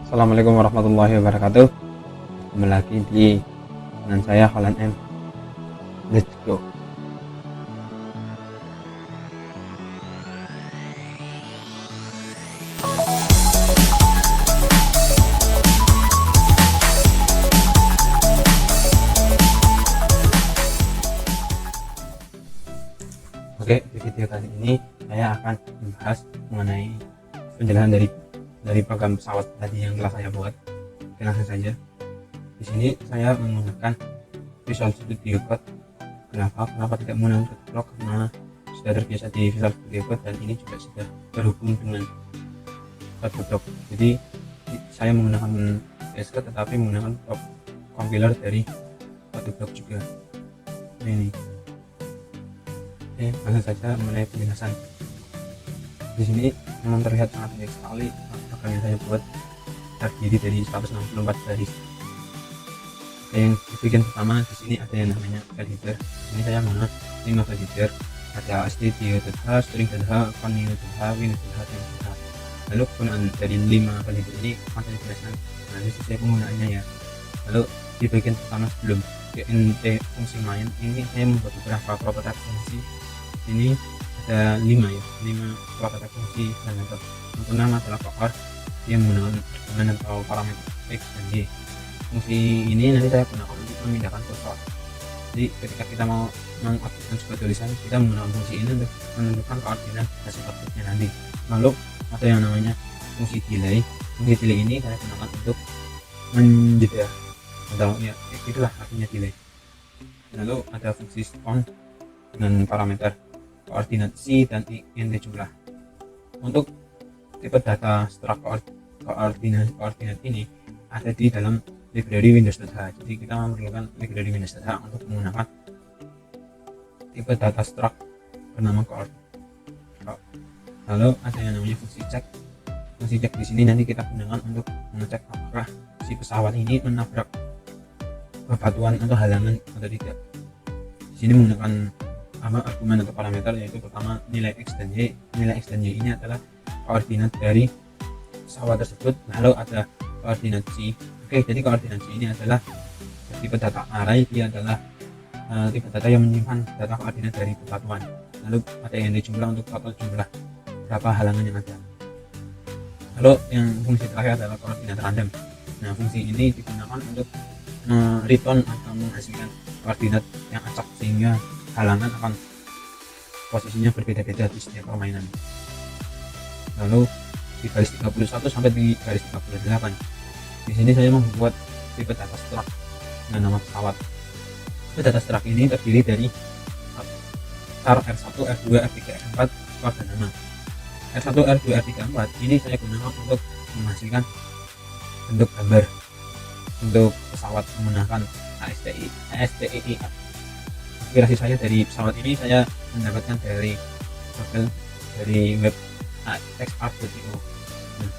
Assalamualaikum warahmatullahi wabarakatuh. Kembali lagi dengan saya Halan M. Let's go. Oke, di video kali ini saya akan membahas mengenai penjelasan dari program pesawat tadi yang telah saya buat. Oke, langsung saja. Di sini saya menggunakan Visual Studio Code. Kenapa tidak menggunakan Code karena sudah terbiasa di Visual Studio Code dan ini juga sudah terhubung dengan Code. Jadi saya menggunakan VS Code tetapi menggunakan compiler dari Code juga. Ini. Oke, langsung saja mengenai penjelasan. Di sini memang terlihat sangat baik sekali program yang saya buat, terdiri dari 164 baris. Oke, yang bagian pertama di sini ada yang namanya file header. Ini saya menggunakan 5 file header, ada stdio.h, string.h, continue.h, win.h, dan lalu penggunaan dari 5 file header ini akan saya jelaskan nanti sesuai penggunaannya ya. Lalu di bagian pertama sebelum int fungsi main ini saya membuat beberapa prototipe fungsi. Ini ada 5 prototipe fungsi dan method. Yang pertama adalah coord yang menggunakan argumen atau parameter x dan y. Fungsi ini nanti saya gunakan untuk memindahkan kursor. Jadi ketika kita mau mengaktifkan sebuah tulisan, kita menggunakan fungsi ini untuk menentukan koordinat hasil outputnya nanti. Lalu ada yang namanya fungsi delay. Fungsi delay ini saya gunakan untuk menjeda atau ya itulah artinya delay. Lalu ada fungsi spawn dengan parameter koordinat C dan int jumlah. Untuk tipe data struct koordinat ini ada di dalam library Windows.h. Jadi kita memerlukan library Windows.h untuk menggunakan tipe data struct bernama coord. Lalu ada yang namanya fungsi check. Fungsi check di sini nanti kita gunakan untuk mengecek apakah si pesawat ini menabrak bebatuan atau halangan atau tidak. Di sini menggunakan argumen atau parameter, yaitu pertama nilai x dan y. Nilai x dan y ini adalah koordinat dari pesawat tersebut. Lalu ada koordinat c. Oke, jadi koordinat c ini adalah tipe data array. Dia adalah tipe data yang menyimpan data koordinat dari bebatuan. Lalu ada yang jumlah untuk total jumlah berapa halangan yang ada. Lalu yang fungsi terakhir adalah koordinat random. Nah, fungsi ini digunakan untuk return atau menghasilkan koordinat yang acak sehingga halangan akan posisinya berbeda-beda di setiap permainan. Lalu di garis 31 sampai di garis 38 di sini saya membuat tipe data struct dengan nama pesawat. Tipe data struct ini terdiri dari char R1, R2, R3, R4, skor dan nama. R1, R2, R3, R4 ini saya gunakan untuk menghasilkan bentuk gambar untuk pesawat menggunakan ASTII. Inspirasi saya dari pesawat ini saya mendapatkan dari web xart.io. Nah,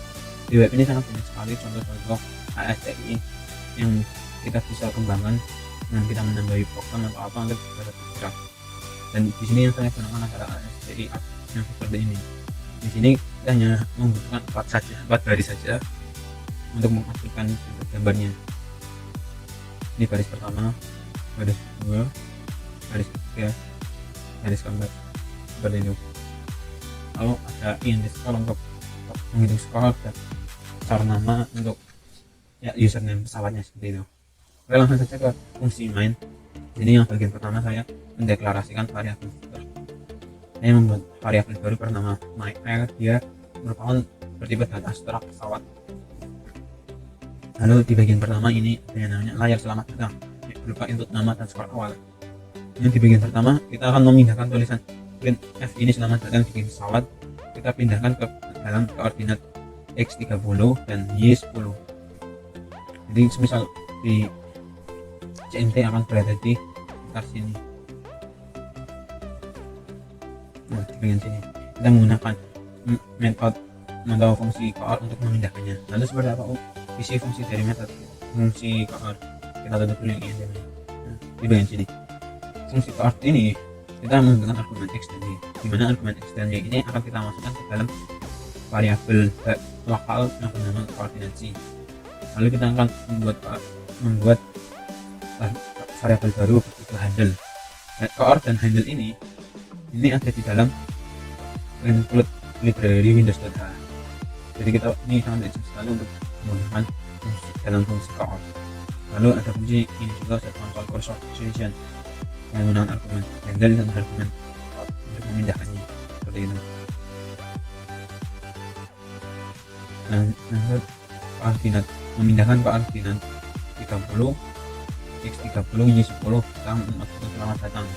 di web ini sangat banyak sekali contoh-contoh ASTII yang kita bisa kembangkan dengan kita menambahi program atau apa untuk bergerak. Dan di sini yang saya gunakan adalah ASTII yang seperti ini. Di sini kita hanya membutuhkan 4 baris saja untuk mengaktifkan gambarnya. Ini baris pertama, baris kedua, baris ketiga, baris keempat, seperti itu. Lalu ada int skor untuk menghitung skor dan char nama untuk ya username pesawatnya, seperti itu. Oke, langsung saja ke fungsi main. Jadi yang bagian pertama saya mendeklarasikan variabel filter. Saya membuat variabel baru bernama myAir. Dia merupakan bertipe data struct pesawat. Lalu di bagian pertama ini ada yang namanya layar selamat datang, berupa input nama dan skor awal. Yang di bagian pertama kita akan memindahkan tulisan print F ini selamat datang di pesawat. Kita pindahkan ke dalam koordinat x30 dan y10. Jadi semisal di CMT akan berada di sekitar sini. Nah, di bagian sini kita menggunakan metode atau fungsi coord untuk memindahkannya. Lalu seperti apa isi fungsi dari metode fungsi coord? Kita tutup dulu yang ini. Nah, di bagian sini fungsi coord ini kita menggunakan argumen x dan y, di mana argumen x dan y ini akan kita masukkan ke dalam variabel lokal yang bernama koordinasi. Lalu kita akan membuat variabel baru bertipe handle. Koord dan handle ini ada di dalam include library Windows.h. Jadi kita ini sangat easy sekali untuk menggunakan dalam fungsi koord. Lalu ada fungsi ini juga, set console cursor position yang menggunakan argumen handle dan argumen untuk memindahkannya seperti itu. Dan koordinat, memindahkan koordinat 30 x 30 y 10 kita memastikan selamat datang,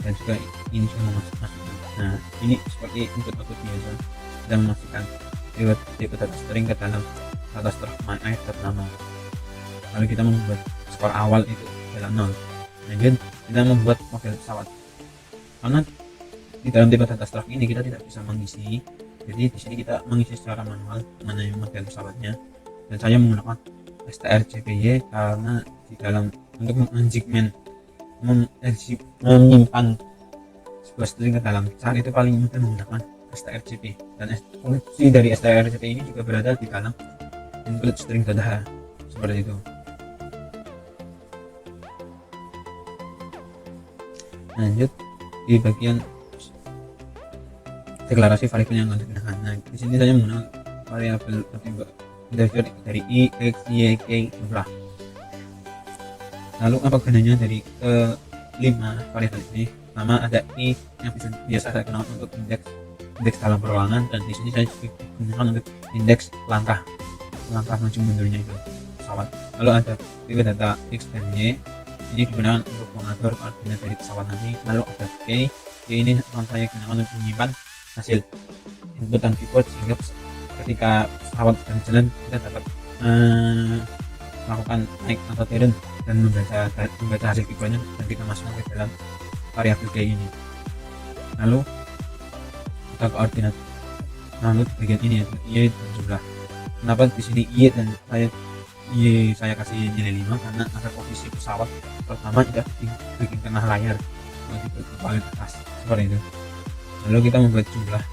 dan juga ini sudah masuk. Nah, ini seperti input output biasa, kita memastikan tipe data string ke dalam data struct nama. Lalu kita membuat skor awal itu adalah 0. Kemudian kita membuat model pesawat. Karena di dalam tipe data struct ini kita tidak bisa mengisi, jadi di sini kita mengisi secara manual mengenai model pesawatnya. Dan saya menggunakan strcpy karena di dalam untuk menyimpan sebuah string ke dalam char itu paling mudah menggunakan strcp, dan fungsi dari strcp ini juga berada di dalam include string.h seperti itu. Lanjut di bagian deklarasi variabel yang akan digunakan. Nah, di sini saya menggunakan variabel dari i, x, y, k, jumlah. Lalu apa gunanya dari kelima variabel ini? Pertama ada i yang biasa saya kenal untuk indeks dalam perulangan, dan di sini saya gunakan untuk indeks langkah maju mundurnya itu pesawat. Lalu ada tipe data x dan y, ini digunakan untuk mengatur koordinat dari pesawat nanti. Lalu ada k ini akan saya gunakan untuk menyimpan hasil input dan keyboard, sehingga ketika pesawat sedang jalan kita dapat melakukan naik atau turun dan membaca hasil keyboardnya, dan kita masukkan ke dalam variabel k ini. Lalu kita koordinat. Lalu di bagian ini ya, y dan jumlah. Kenapa di sini y dan saya kasih nilai 5? Karena ada posisi pesawat pertama tidak di bagian tengah layar, di paling atas seperti itu. Lalu kita membuat jumlah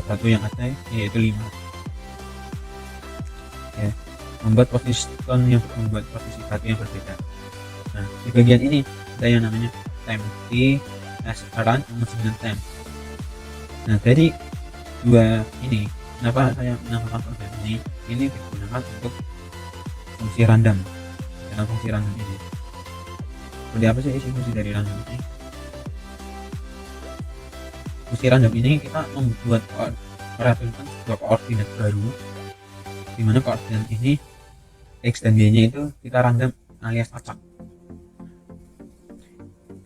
satu yang ada yaitu 5. Ya, membuat posisi satu yang berbeda. Nah, di bagian ini ada yang namanya empty as run dengan temp. Nah, dari dua ini, kenapa saya menambahkan program ini digunakan untuk fungsi random. Dalam fungsi random ini, seperti apa sih isi fungsi dari random ini? Fungsi random ini kita membuat sebuah koordinat baru, di mana koordinat ini x dan y nya itu kita random alias acak.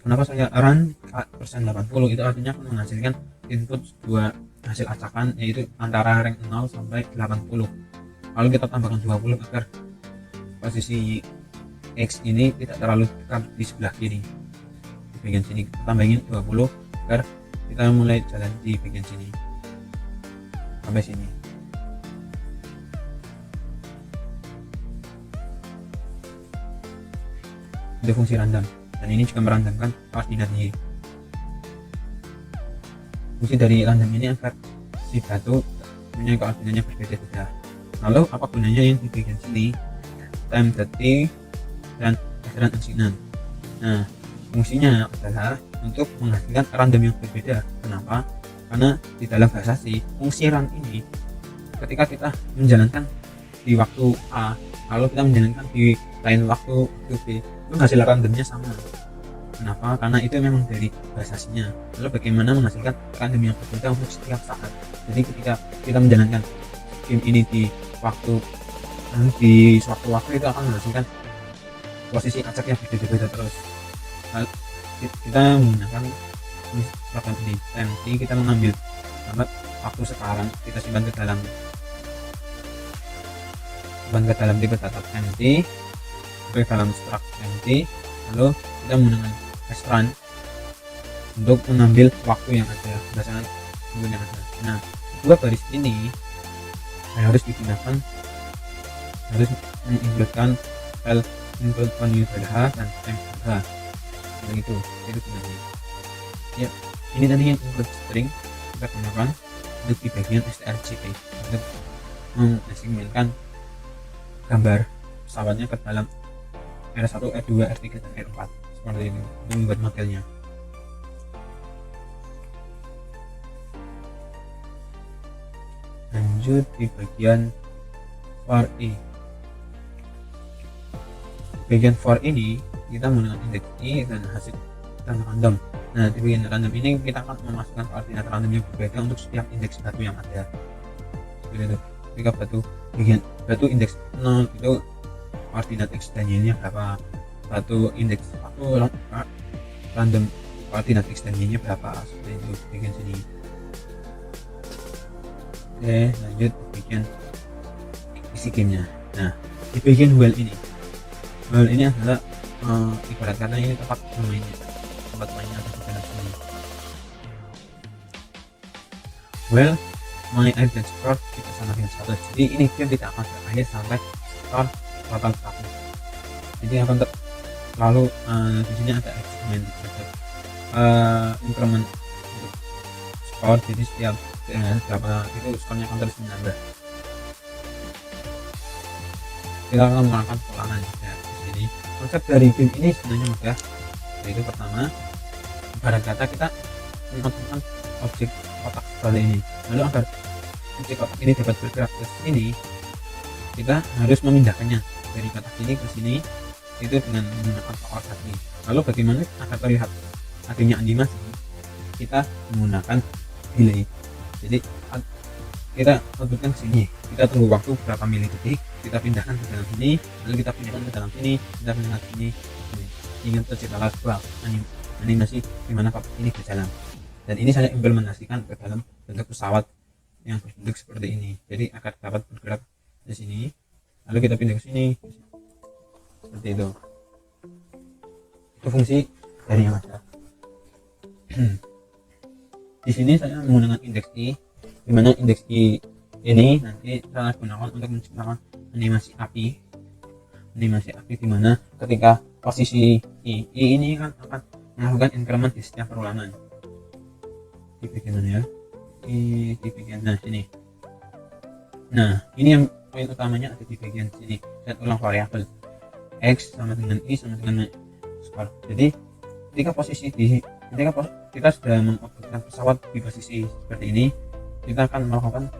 Kenapa saya run persen 80? Itu artinya akan menghasilkan input dua hasil acakan, yaitu antara rank 0 sampai 80. Lalu kita tambahkan 20 agar posisi x ini tidak terlalu dekat di sebelah kiri. Di bagian sini kita tambahin 20 agar kita mulai jalan di bagian sini sampai sini. Itu fungsi random, dan ini juga merandomkan koordinat y. Fungsi dari random ini agar si batu punya koordinatnya berbeda-beda. Lalu apa gunanya yang di bagian sini? Time detik dan ajaran asinan. Nah, fungsinya adalah untuk menghasilkan random yang berbeda. Kenapa? Karena di dalam bahasa C, fungsi run ini ketika kita menjalankan di waktu A, lalu kita menjalankan di lain waktu B, itu hasil randomnya sama. Kenapa? Karena itu memang dari bahasa C-nya. Lalu bagaimana menghasilkan random yang berbeda untuk setiap saat? Jadi ketika kita menjalankan game ini di suatu waktu itu akan menghasilkan posisi acak yang berbeda-beda terus. Lalu kita menggunakan program ini, nanti kita mengambil waktu sekarang, kita simpan ke dalam tipe data empty, ke dalam struct empty, lalu kita menggunakan run untuk mengambil waktu yang ada berdasarkan waktu yang ada. Nah, dua baris ini harus digunakan, harus mengincludekan file include value.h dan temp.h. Begitu, itu gunanya. Ya, ini tadi yang include string kita gunakan untuk di bagian strgp untuk mensegmenkan gambar pesawatnya ke dalam R1, R2, R3, dan R4 seperti ini untuk membuat modelnya. Lanjut di bagian for E. Bagian for ini kita menggunakan indeks I dan hasil dan random. Nah, di bagian random ini kita akan memasukkan koordinat random yang berbeda untuk setiap indeks batu yang ada. Seperti itu. Jika batu indeks 0 itu koordinat x dan y nya berapa, batu indeks 1 random koordinat x dan y nya berapa, seperti itu bagian sini. Oke, lanjut ke bagian isi gamenya. Nah, di bagian well ini adalah ibarat kata ini tempat mainnya ada di dalam sini. Well, my air dan skor kita sama dengan 1. Jadi ini game tidak akan berakhir sampai skor total 1. Jadi akan lalu di sini ada achievement, increment untuk skor. Jadi setiap berapa itu skornya akan terus menambah. Kita akan melakukan ulangan ya. Di sini konsep dari game ini sebenarnya mudah, yaitu pertama ibarat kata kita menentukan objek kotak seperti ini, lalu agar objek kotak ini dapat bergerak ke sini kita harus memindahkannya dari kotak ini ke sini itu dengan menggunakan power tadi. Lalu bagaimana agar terlihat adanya animasi, kita menggunakan delay. Jadi kita tentukan sini, kita tunggu waktu berapa milidetik, kita pindahkan ke dalam sini, lalu kita pindahkan ke dalam sini, kita pindahkan ke sini, ingin terciptalah sebuah animasi di mana kotak ini berjalan. Dan ini saya implementasikan ke dalam bentuk pesawat yang berbentuk seperti ini. Jadi agar dapat bergerak di sini, lalu kita pindah ke sini, seperti itu. Itu fungsi dari yang ada. Di sini saya menggunakan indeks I, di mana indeks I ini nanti saya gunakan untuk menciptakan animasi api di mana ketika posisi I ini kan akan melakukan increment di setiap perulangan. Di bagian mana ya? Di bagian sini. Nah, ini yang poin utamanya ada di bagian sini. Set ulang variabel x sama dengan I sama dengan skor. Jadi ketika kita sudah mengobjekkan pesawat di posisi seperti ini, kita akan melakukan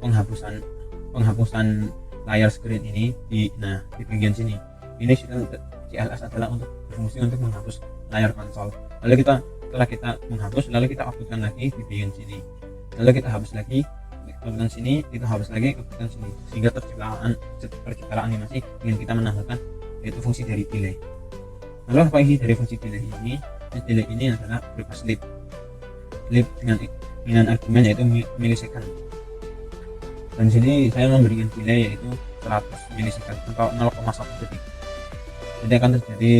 penghapusan layar screen ini di bagian sini. Ini CLS adalah untuk berfungsi untuk menghapus layar konsol. Lalu setelah kita menghapus, lalu kita uploadkan lagi di bagian sini, lalu kita hapus lagi, uploadkan sini, kita hapus lagi, uploadkan sini, sehingga terciptalah animasi dengan kita menambahkan yaitu fungsi dari delay. Lalu apa isi dari fungsi delay ini? Delay ini adalah berupa sleep dengan argumen yaitu milisecond. Dan sini saya memberikan delay yaitu 100 milisecond atau 0,1 detik. Jadi akan terjadi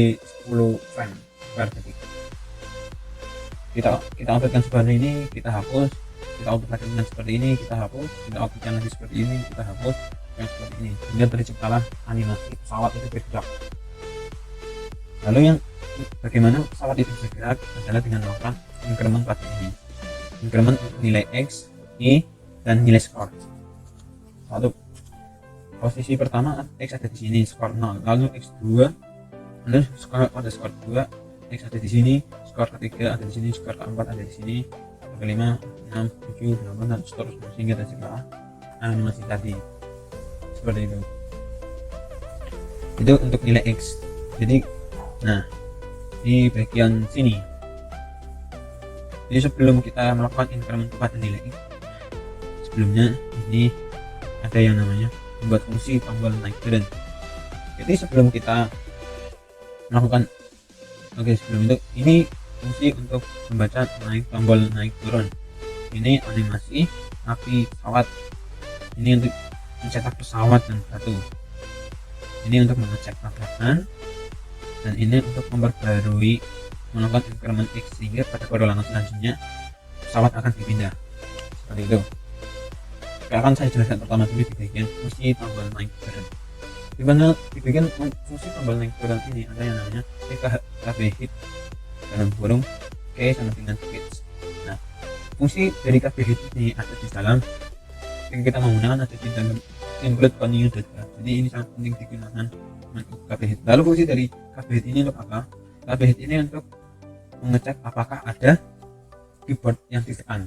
10 frame per detik. Kita uploadkan seperti ini, kita hapus, kita uploadkan seperti ini, kita hapus, kita uploadkan lagi seperti ini, kita hapus, yang seperti ini, sehingga terciptalah animasi pesawat itu bergerak. Lalu yang bagaimana pesawat itu bergerak adalah dengan melakukan increment pada ini, increment nilai x, y, dan nilai skor. Satu posisi pertama x ada di sini, skor 0, lalu x2, lalu skor pada skor 2, x ada di sini, skor ketiga ada di sini, skor keempat ada di sini, skor kelima, 6, 7, 8 dan seterusnya sehingga tercipta animasi tadi seperti itu. Itu untuk nilai x. Jadi di bagian sini, jadi sebelum kita melakukan increment pada nilai x, sebelumnya ini ada yang namanya membuat fungsi tombol naik turun. Jadi sebelum kita melakukan sebelum itu ini fungsi untuk membaca tombol naik turun. Ini animasi api pesawat, ini untuk mencetak pesawat dan batu, ini untuk mengecek tabrakan, dan ini untuk memperbarui melakukan increment x sehingga pada perulangan selanjutnya pesawat akan dipindah seperti itu. Akan saya jelaskan pertama dulu di bagian fungsi tombol naik turun. Di bagian fungsi tombol naik turun ini ada yang namanya TKHB hit dalam kurung K sama dengan hits. Fungsi dari KBHit ini ada di dalam, yang kita menggunakan ada di dalam include continue data. Jadi ini sangat penting digunakan KBHit. Lalu fungsi dari KBHit ini untuk apa? KBHit ini untuk mengecek apakah ada keyboard yang ditekan.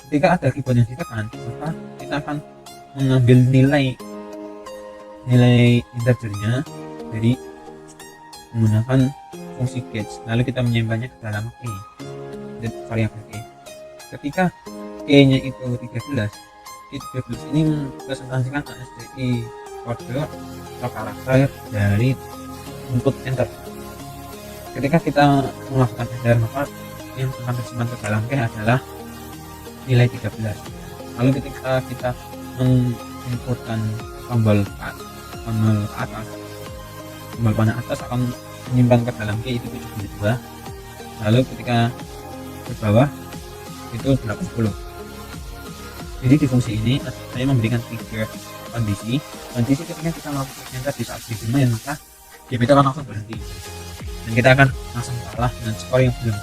Ketika ada keyboard yang ditekan, maka kita akan mengambil nilai integernya dari menggunakan fungsi get, lalu kita menyimpannya ke dalam key, variabel key. Ketika key-nya itu 13, key 13 ini mempresentasikan ASCII kode atau karakter dari input enter. Ketika kita melakukan enter, maka yang akan tersimpan ke dalam key adalah nilai 13. Lalu ketika kita menginputkan tombol atas, tombol panah atas akan menyimpan ke dalam key itu 72. Lalu ketika ke bawah itu 80. Jadi di fungsi ini saya memberikan 3 kondisi ketika kita melakukan enter di saat dimain, maka GPT akan langsung berhenti dan kita akan langsung kalah dengan skor yang belum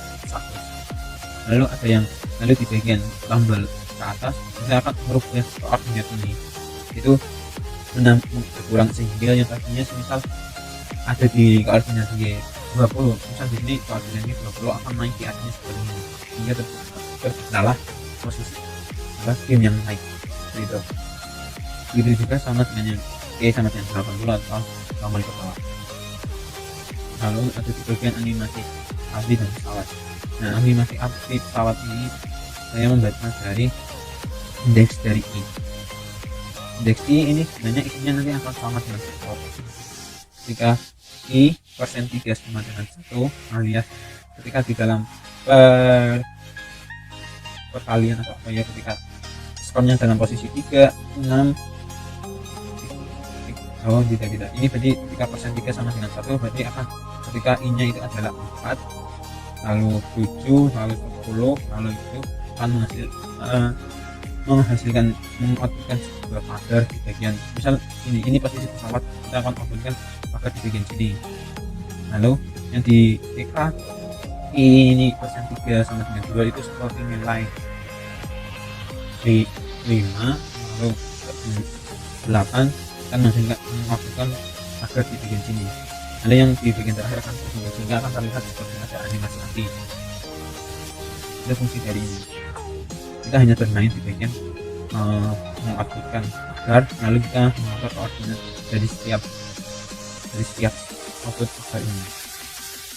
100. Lalu di bagian tombol ke atas kita akan merubah koordinat ini, itu berkurang sehingga yang tadinya misal ada di koordinat 20, misal di sini koordinatnya 20 akan naik di atasnya seperti ini, sehingga tersalah posisi game yang naik gitu. Begitu juga sama dengan yang sama dengan 80 atau tombol ke bawah. Lalu ada di bagian animasi api dan pesawat. Nah, animasi api pesawat ini saya membaca dari indeks dari I. Indeks I ini sebenarnya isinya nanti akan sama dengan 1. Ketika I persen 3 sama dengan 1, alias ketika di dalam perkalian atau apa ya, ketika skornya dalam posisi 3, 6, oh tidak, ini berarti ketika persen 3 sama dengan 1 berarti akan ketika I nya itu adalah 4, lalu 7, lalu 10, lalu itu akan menghasilkan sebuah pagar di bagian, misal ini posisi pesawat, kita akan outputkan pagar di bagian sini. Lalu yang di TK ini persen 3 sama dengan 2 itu seperti nilai di 5, lalu 8 akan menghasilkan pagar di bagian sini. Lalu yang di bagian terakhir akan berubah sehingga akan terlihat seperti ada animasi api. Itu fungsi dari ini. Kita hanya bermain di bagian menguploadkan pagar, lalu kita mengatur koordinat dari setiap output pagar ini.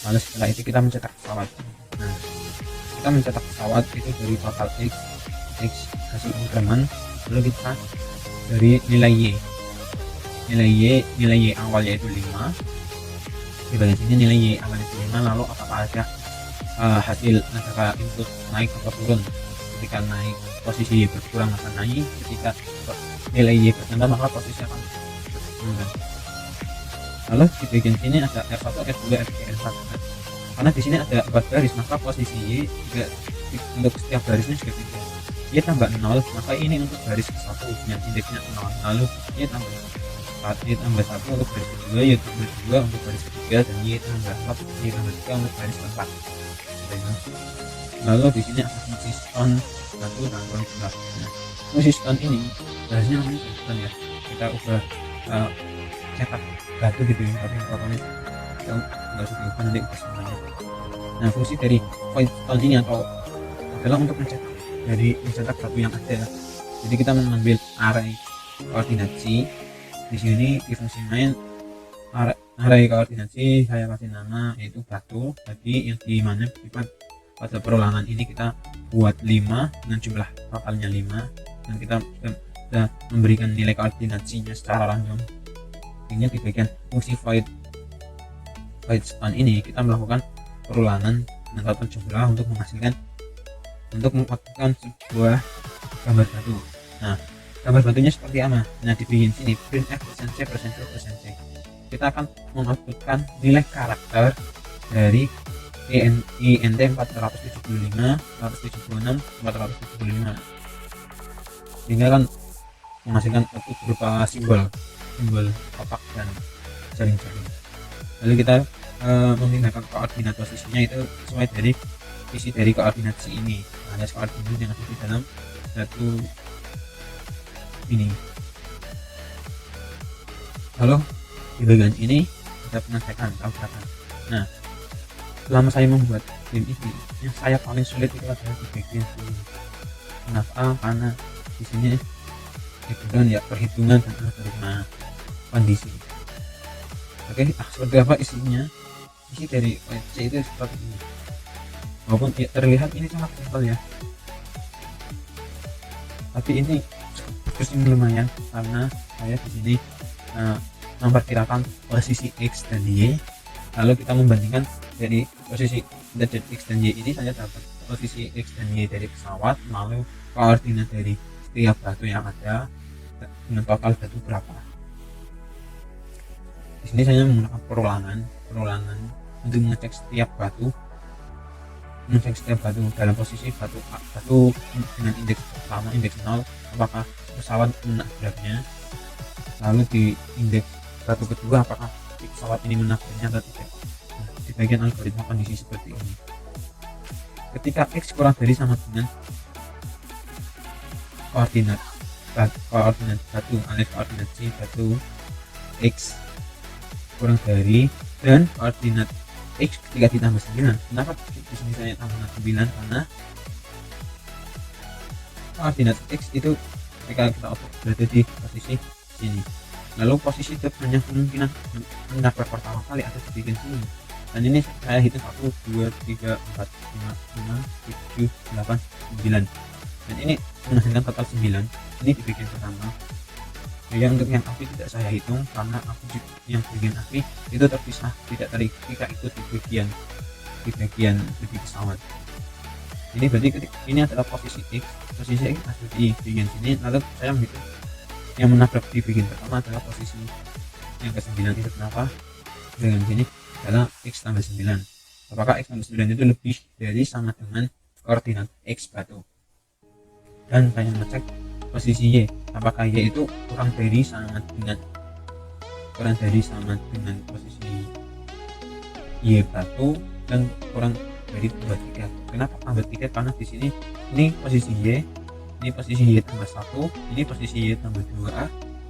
Lalu setelah itu kita mencetak pesawat. Nah, kita mencetak pesawat itu dari total x kasih increment, lalu kita dari nilai y awal yaitu 5, di bagian sini nilai y awal itu 5, lalu apakah ada hasil antara input naik atau turun. Ketika naik posisi y berkurang akan naik, ketika nilai y bertambah maka posisi akan berkurang. Lalu di bagian sini ada R1, R2, R3, R4. Karena di sini ada 4 garis, maka posisi y juga untuk setiap garisnya juga beda. Y tambah 0, maka ini untuk garis ke-1 yang indeksnya 0. Lalu y tambah 1 untuk garis kedua, y tambah 2 untuk garis ketiga, dan y tambah 4, y tambah 3 untuk garis keempat. Lalu di sini ada fungsi stone 1 dan stone 2. Nah, fungsi stone ini bahasanya namanya stone ya. Kita ubah cetak batu gitu ya, tapi pokoknya kita nggak usah diubah, nanti ubah semuanya. Nah, fungsi dari void stone ini adalah untuk mencetak batu yang ada. Jadi kita mengambil array koordinasi. Di sini di fungsi main array koordinasi saya kasih nama yaitu batu. Jadi yang di mana pada perulangan ini kita buat 5 dengan jumlah totalnya 5, dan kita sudah memberikan nilai koordinasinya secara random. Ini di bagian fungsi void stone ini kita melakukan perulangan dengan total jumlah untuk menghasilkan sebuah gambar batu. Nah, gambar batunya seperti apa? Nah, di bagian sini print f %c. Kita akan mengoutputkan nilai karakter dari INT 475, 476, 475, sehingga akan menghasilkan output berupa simbol kotak dan jaring-jaring. Lalu kita memindahkan koordinat posisinya itu sesuai dari isi dari koordinat si ini. Ada koordinat yang ada di dalam satu ini. Lalu di bagian ini ada pengecekan tabrakan. Nah, selama saya membuat game ini, yang saya paling sulit itu adalah di bagian ini. Kenapa? Karena di sini kebetulan ya perhitungan dan algoritma kondisi. Oke, seperti apa isinya? Isi dari OSC itu seperti ini. Walaupun ya, terlihat ini sangat simpel ya, tapi ini cukup lumayan karena saya di sini memperkirakan posisi X dan Y, lalu kita membandingkan dari posisi dari X dan Y ini. Saya dapat posisi X dan Y dari pesawat, lalu koordinat dari setiap batu yang ada dengan total batu berapa. Di sini saya menggunakan perulangan untuk mengecek setiap batu dalam posisi batu dengan indeks pertama, indeks 0, apakah pesawat menabraknya, lalu di indeks batu kedua apakah pesawat ini menabraknya atau tidak. Nah, di bagian algoritma kondisi seperti ini, ketika X kurang dari sama dengan koordinat batu alias koordinat C batu X kurang dari, dan koordinat X ketika ditambah 9. Kenapa di sini saya tambah 9? Karena koordinat X itu ketika kita berada di posisi sini, lalu posisi itu hanya kemungkinan menabrak pertama kali ada di bagian sini, dan ini saya hitung 1, 2, 3, 4, 5, 6, 7, 8, 9, dan ini menghasilkan total 9. Ini di bagian pertama. Untuk yang api tidak saya hitung karena api yang bagian api itu terpisah, tidak ikut di bagian lebih pesawat. Ini berarti ini adalah posisi X ada di bagian sini, lalu saya menghitung yang menabrak di bagian pertama adalah posisi yang ke-9 itu. Kenapa? Dengan sini adalah X tambah 9. Apakah X tambah 9 itu lebih dari sama dengan koordinat X batu, dan saya mengecek posisi Y, apakah Y itu kurang dari sama dengan posisi Y batu, dan kurang dari tambah 3. Kenapa tambah 3? Karena di sini ini posisi Y, ini posisi Y tambah 1, ini posisi Y tambah 2,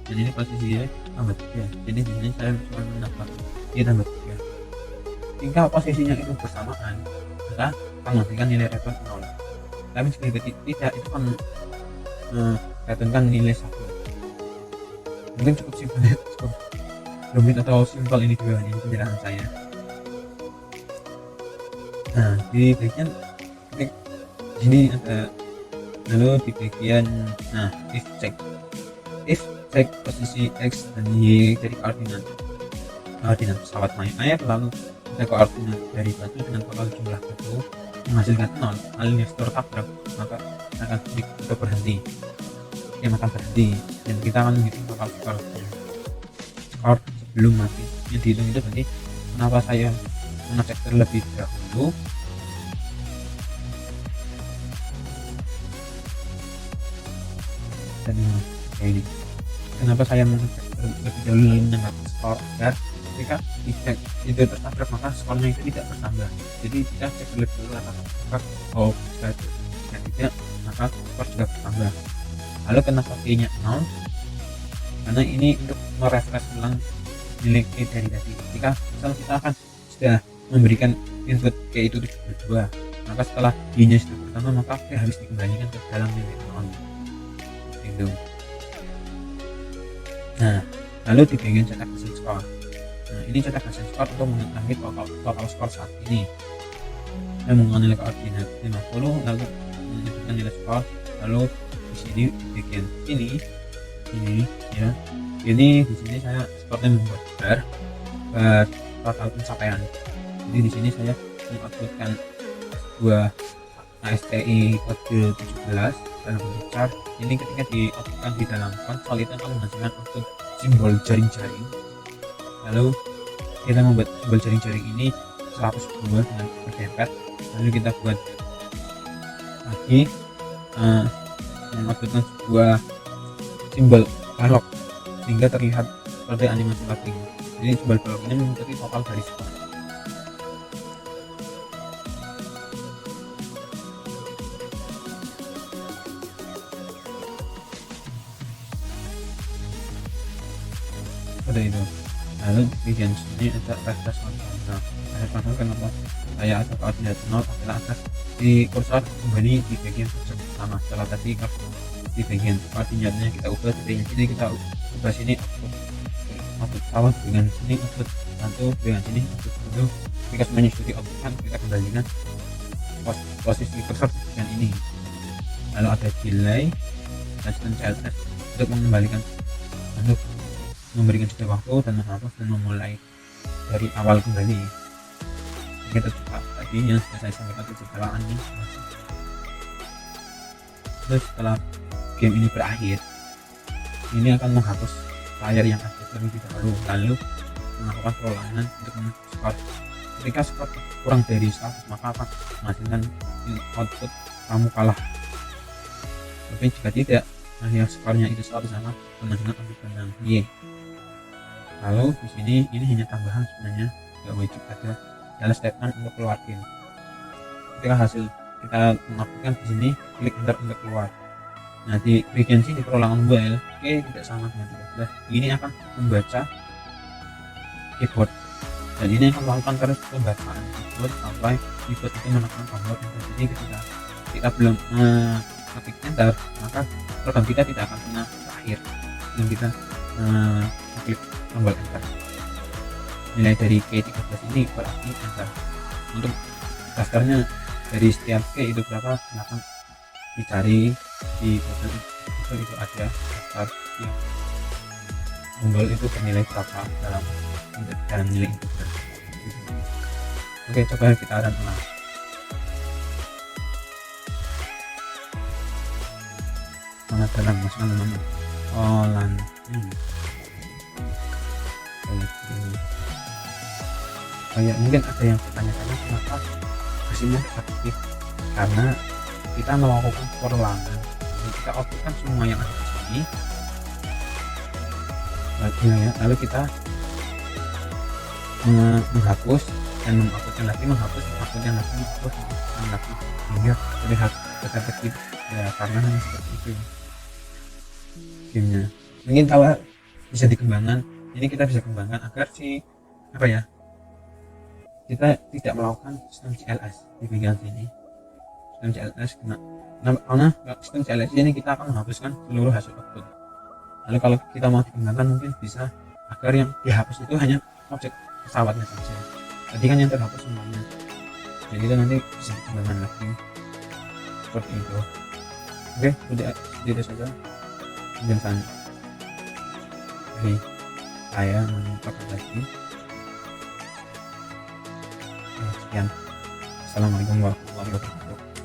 dan ini posisi Y tambah 3. Jadi di sini saya cuma menambah Y tambah 3. Jika posisinya itu bersamaan, maka menghasilkan nilai return 0. Tapi jika tidak, itu akan returnkan nilai 1. Mungkin cukup simpel ya, cukup rumit atau simpel ini juga, ini penjelasan saya. Nah, di bagian sini ada, lalu di bagian if check posisi X dan Y dari koordinat pesawat naik, lalu ada koordinat dari batu dengan total jumlah batu menghasilkan 0 alias tertabrak, maka akan berhenti. Dan kita akan menghitung total skor sebelum mati. Yang dihitung itu berarti kenapa saya mengecek terlebih dahulu. Dan ini kenapa saya mengecek terlebih dahulu lalu menambahkan skor, agar ketika dicek itu tertabrak maka skornya itu tidak bertambah. Jadi kita cek terlebih dahulu apakah jika tidak maka skor juga bertambah. Lalu kenapa P-nya 0? Karena ini untuk merefresh ulang nilai K dari tadi. Ketika misal kita akan sudah memberikan input K itu 72, maka setelah Y-nya sudah bertambah maka K harus dikembalikan ke dalam nilai 0 itu. Nah, lalu di bagian cetak hasil skor. Nah, ini cetak hasil skor untuk mengetahui total skor saat ini. Saya menggunakan nilai koordinat 50, lalu menentukan nilai skor, lalu di sini bagian ini ya, ini di sini saya seperti membuat bar total pencapaian. Jadi di sini saya menguploadkan sebuah ASTI kode 17 dalam bentuk chart. Ini ketika diuploadkan di dalam konsol itu akan menghasilkan output simbol jaring-jaring. Lalu kita membuat simbol jaring-jaring ini 102 dengan berdempet. Lalu kita buat lagi menguploadkan sebuah simbol balok sehingga terlihat seperti animasi logging. Jadi simbol balok ini mengikuti total dari skor. kode itu. Lalu di bagian sini ada refresh password. Nah, refresh password kenapa saya ada koordinat 0 adalah agar di kursor kembali di bagian kursor pertama. Setelah tadi kalau di bagian koordinatnya kita ubah, di bagian sini kita ubah sini output pesawat, dengan sini output satu, dengan sini output satu. Jika menyusuri output kan kita kembalikan posisi kursor di bagian ini. Lalu ada delay dan sistem CLS untuk mengembalikan, untuk memberikan jeda waktu dan menghapus dan memulai dari awal kembali. Kita coba tadi yang sudah saya sampaikan kecepatan ini. Terus setelah game ini berakhir, ini akan menghapus layar yang ada terlebih dahulu, lalu melakukan perlawanan untuk skor. Ketika skor kurang dari 100 maka akan menghasilkan output kamu kalah. Tapi jika tidak, hanya skornya itu 100 sama menghasilkan output menang. Lalu di sini ini hanya tambahan, sebenarnya nggak wajib ada dalam statement untuk keluar game. Ketika hasil kita mengaplikasikan di sini, klik enter untuk keluar. Nah, di bagian sini perolangan mobile, tidak sama dengan 13. Ini akan membaca keyboard dan ini akan melakukan terus pembacaan keyboard sampai keyboard itu menekan tombol enter. Jadi ketika kita belum ketik enter, maka program kita tidak akan pernah berakhir sebelum kita klik tombol enter. Nilai dari K13 ini berarti enter. Untuk daftarnya dari setiap K itu berapa, silahkan dicari di Google, itu ada daftar yang tombol itu bernilai berapa dalam nilai integral. Oke, coba kita run ulang. Selamat datang mas teman-teman. Mungkin ada yang bertanya-tanya kenapa hasilnya aktif, karena kita melakukan perlawanan. Kita outputkan semua yang ada di sini, lalu kita menghapus dan menghapuskan lagi, menghapuskan lagi hingga terlihat efektif ya, karena hanya seperti itu gamenya. Mungkin kalau bisa dikembangkan, ini kita bisa kembangkan agar kita tidak melakukan sistem CLS di bagian sini. Sistem CLS karena sistem CLS ini kita akan menghapuskan seluruh hasil output. Lalu kalau kita mau dikembangkan, mungkin bisa agar yang dihapus itu hanya objek pesawatnya saja. Tadi kan yang terhapus semuanya. Jadi kita nanti bisa dikembangkan lagi seperti itu. Oke, sudah itu saja penjelasan dari saya mencoba lagi. Sekian. Assalamualaikum warahmatullahi wabarakatuh.